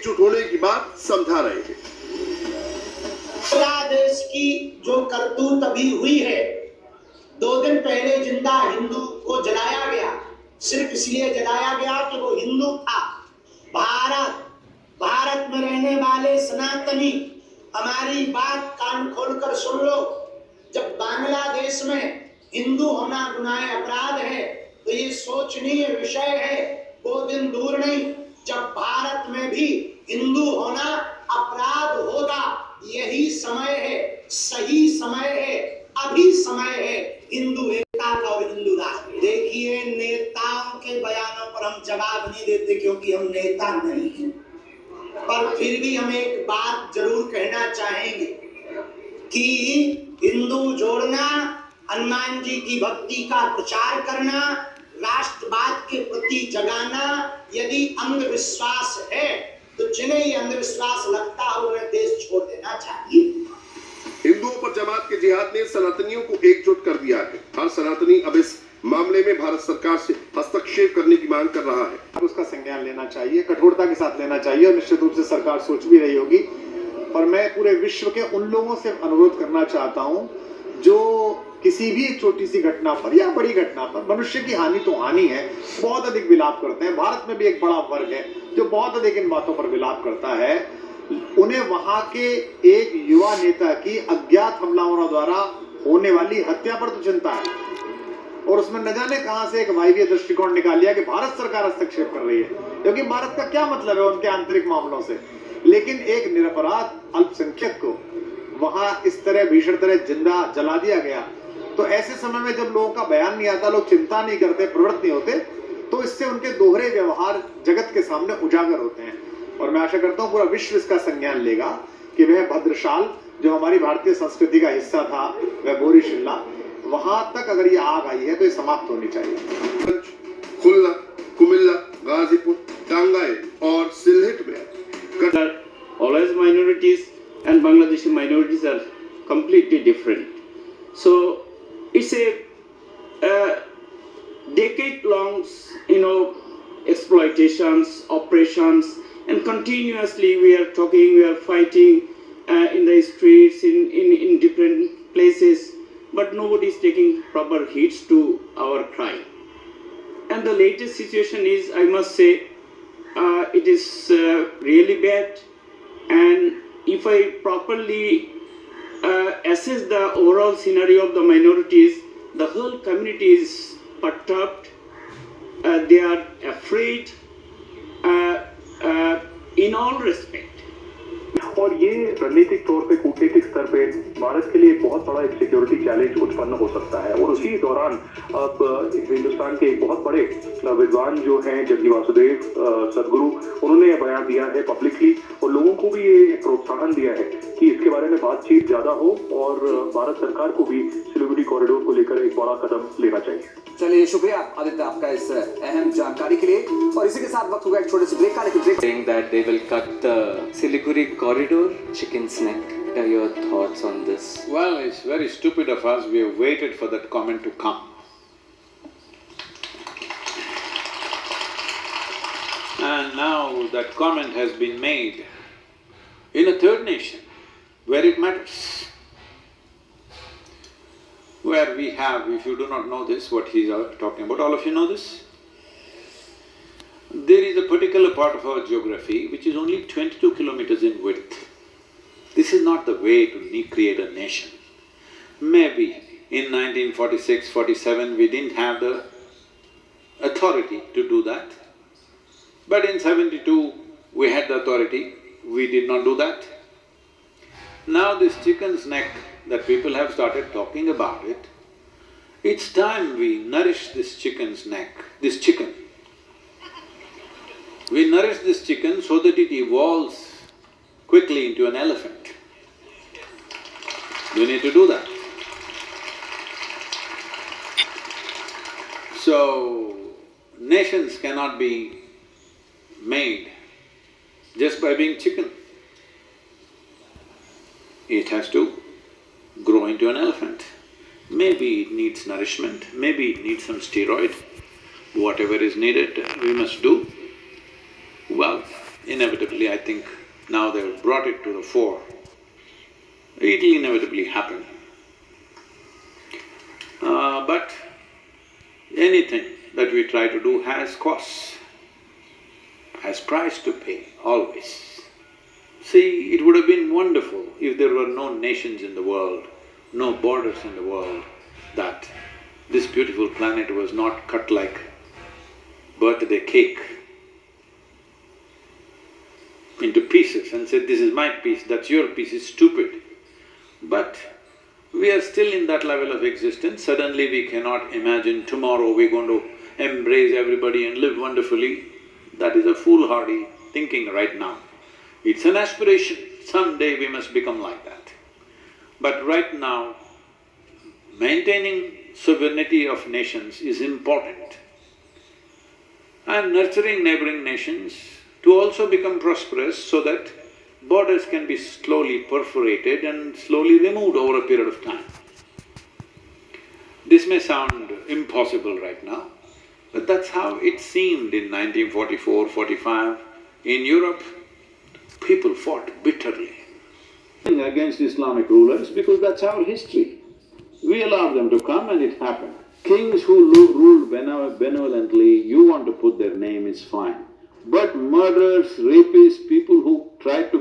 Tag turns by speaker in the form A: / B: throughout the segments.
A: एकजुट होने की बात समझा रहे हैं।
B: बांग्लादेश की जो करतूत अभी हुई है, 2 दिन पहले जिंदा हिंदू को जलाया गया, सिर्फ इसलिए जलाया गया कि वो हिंदू था। भारत में रहने वाले सनातनी, हमारी बात कान खोलकर सुन लो। जब बांग्लादेश में हिंदू होना गुनाह अपराध है, तो ये सोचनीय विषय है, वो दिन दूर नहीं जब भारत में भी हिंदू होना अपराध होगा। यही समय है, सही समय है, अभी समय है हिंदू एकता का और हिंदू राष्ट्र। देखिए, नेताओं के बयानों पर हम जवाब नहीं देते क्योंकि हम नेता नहीं हैं, पर फिर भी हम एक बात जरूर कहना चाहेंगे कि हिंदू जोड़ना, हनुमान जी की भक्ति का प्रचार करना, राष्ट्रवाद के प्रति जगाना यदि अंधविश्वास है, तो जिन्हें ये अंधविश्वास लगता है उन्हें देश छोड़ देना चाहिए।
A: हिंदुओं पर जमात के जिहाद ने सनातनियों को एकजुट कर दिया है। हर सनातनी अब इस मामले में भारत सरकार से हस्तक्षेप करने की मांग कर रहा है।
C: उसका संज्ञान लेना चाहिए, कठोरता के साथ लेना चाहिए, और निश्चित रूप से सरकार सोच भी रही होगी। और मैं पूरे विश्व के उन लोगों से अनुरोध करना चाहता हूं जो किसी भी एक छोटी सी घटना पर या बड़ी घटना पर, मनुष्य की हानि तो हानि है, बहुत अधिक विलाप करते हैं। भारत में भी एक बड़ा वर्ग है जो बहुत अधिक इन बातों पर विलाप करता है। उन्हें वहां के एक युवा नेता की अज्ञात हमलावरों द्वारा होने वाली हत्या पर तो चिंता है, और उसमें न जाने कहां से एक वायवीय दृष्टिकोण निकाल लिया कि भारत सरकार हस्तक्षेप कर रही है, क्योंकि भारत का क्या मतलब है उनके आंतरिक मामलों से। लेकिन एक निरपराध अल्पसंख्यक को वहां इस तरह भीषण तरह जिंदा जला दिया गया, तो ऐसे समय में जब लोगों का बयान नहीं आता, लोग चिंता नहीं करते, प्रवृत्त नहीं होते, तो इससे उनके दोहरे व्यवहार जगत के सामने उजागर होते हैं। और मैं आशा करता हूं पूरा विश्व इसका संज्ञान लेगा कि वह भद्रशाल जो हमारी भारतीय संस्कृति का हिस्सा था, वह बोरीशिल्ला, वहां तक अगर ये आग आई है तो ये समाप्त होनी चाहिए।
A: खुल्ला, कुमिल्ला, गाजीपुर, टांगाइल और सिलहट में
D: always minorities and Bangladeshi minorities are completely different. So it's a decade-long, exploitations, oppressions, and continuously we are talking, we are fighting in the streets, in different places, but nobody is taking proper heeds to our cry. And the latest situation is, I must say, it is really bad. And if I properly assess the overall scenario of the minorities, the whole community is perturbed, they are afraid in all respect.
E: और ये रणनीतिक तौर पे, कूटनीतिक स्तर पे भारत के लिए एक बहुत बड़ा एक सिक्योरिटी चैलेंज उत्पन्न हो सकता है। और उसी दौरान अब हिंदुस्तान के एक बहुत बड़े विद्वान जो हैं जग्गी वासुदेव सदगुरु, उन्होंने ये बयान दिया है पब्लिकली, और लोगों को भी ये प्रोत्साहन दिया है कि इसके बारे में बातचीत ज्यादा हो, और भारत सरकार को भी सिलीगुड़ी कॉरिडोर को लेकर एक बड़ा कदम लेना चाहिए।
F: चलिए, शुक्रिया आदित्य आपका इस अहम जानकारी के लिए। और इसी के साथ वक्त होगा एक छोटे से ब्रेक का, लेकिन break
G: saying that they will cut the Siliguri corridor, chicken's neck. What are your thoughts on this?
H: Well, it's very stupid of us. We have waited for that comment to come. And now that comment has been made in a third nation where it matters. Where we have, if you do not know this, what he's talking about, all of you know this? There is a particular part of our geography which is only 22 kilometers in width. This is not the way to create a nation. Maybe in 1946-47 we didn't have the authority to do that. But in 72 we had the authority, we did not do that. Now this chicken's neck that people have started talking about it, it's time we nourish this chicken's neck, this chicken. We nourish this chicken so that it evolves quickly into an elephant. We need to do that. So, nations cannot be made just by being chicken. It has to grow into an elephant. Maybe it needs nourishment, maybe it needs some steroid. Whatever is needed, we must do. Well, inevitably, I think now they've brought it to the fore. It'll inevitably happen. But anything that we try to do has costs, has price to pay, always. See, it would have been wonderful if there were no nations in the world, no borders in the world, that this beautiful planet was not cut like birthday cake into pieces and said, this is my piece, that's your piece, is stupid. But we are still in that level of existence. Suddenly we cannot imagine tomorrow we're going to embrace everybody and live wonderfully. That is a foolhardy thinking right now. It's an aspiration, someday we must become like that. But right now, maintaining sovereignty of nations is important, and nurturing neighboring nations to also become prosperous so that borders can be slowly perforated and slowly removed over a period of time. This may sound impossible right now, but that's how it seemed in 1944, 45. In Europe, people fought bitterly
I: against Islamic rulers because that's our history. We allowed them to come and it happened. Kings who ruled benevolently, you want to put their name, is fine. But murderers, rapists, people who tried to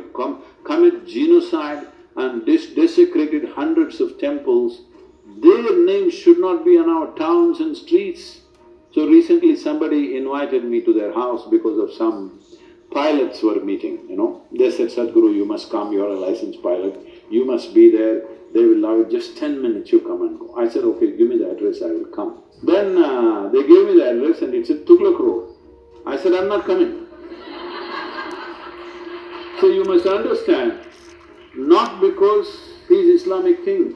I: commit genocide and desecrated hundreds of temples, their names should not be on our towns and streets. So recently somebody invited me to their house because of some pilots were meeting, They said, Sadhguru, you must come, you are a licensed pilot, you must be there, they will allow it, just 10 minutes you come and go. I said, okay, give me the address, I will come. Then they gave me the address and it said Tughlaq Road. I said, I'm not coming. So you must understand, not because he's Islamic king,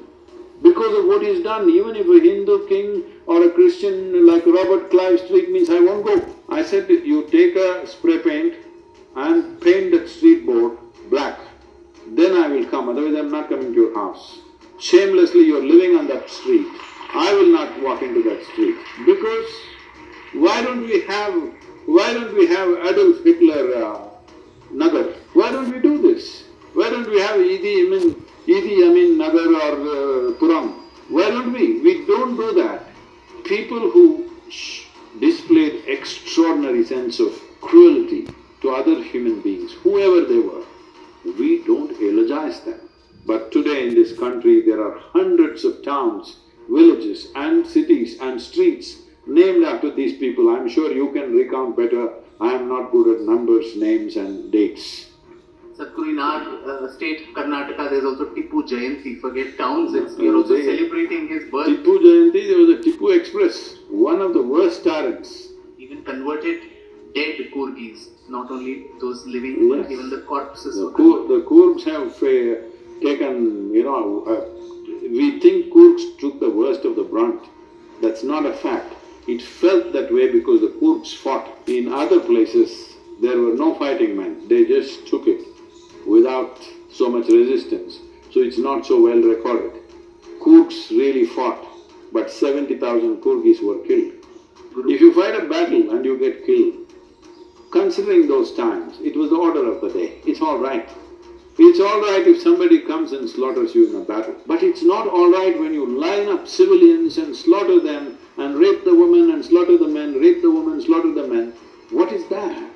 I: because of what he's done. Even if a Hindu king or a Christian like Robert Clive Street means I won't go. I said, you take a spray paint and paint that street board black, then I will come, otherwise I'm not coming to your house. Shamelessly you're living on that street, I will not walk into that street. Because why don't we have Adolf Hitler Nagar? Why don't we do this? Why don't we have Idi Amin Nagar or Puram? Why don't we? We don't do that. People who displayed extraordinary sense of cruelty to other human beings, whoever they were, we don't eulogize them. But today in this country there are hundreds of towns, villages and cities and streets named after these people. I'm sure you can recount better. I am not good at numbers, names and dates.
J: Sadhguru, in our state, Karnataka, there's also Tipu Jayanti. Forget towns, you're also celebrating his birth.
I: Tipu Jayanti, there was a Tipu Express, one of the worst tyrants.
J: Even converted dead Kurgis, not only those living, but even the corpses.
I: The Kurgs have taken, we think Kurgs took the worst of the brunt. That's not a fact. It felt that way because the Kurgs fought. In other places, there were no fighting men, they just took it without so much resistance. So it's not so well recorded. Kurgs really fought, but 70,000 Kurgis were killed. If you fight a battle and you get killed, considering those times, it was the order of the day. It's all right. It's all right if somebody comes and slaughters you in a battle. But it's not all right when you line up civilians and slaughter them and rape the women and slaughter the men, rape the women, slaughter the men. What is that?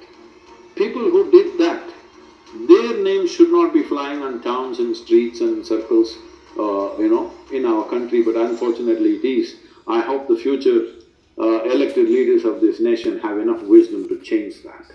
I: People who did that, their names should not be flying on towns and streets and circles, in our country, but unfortunately it is. I hope the future elected leaders of this nation have enough wisdom to change that.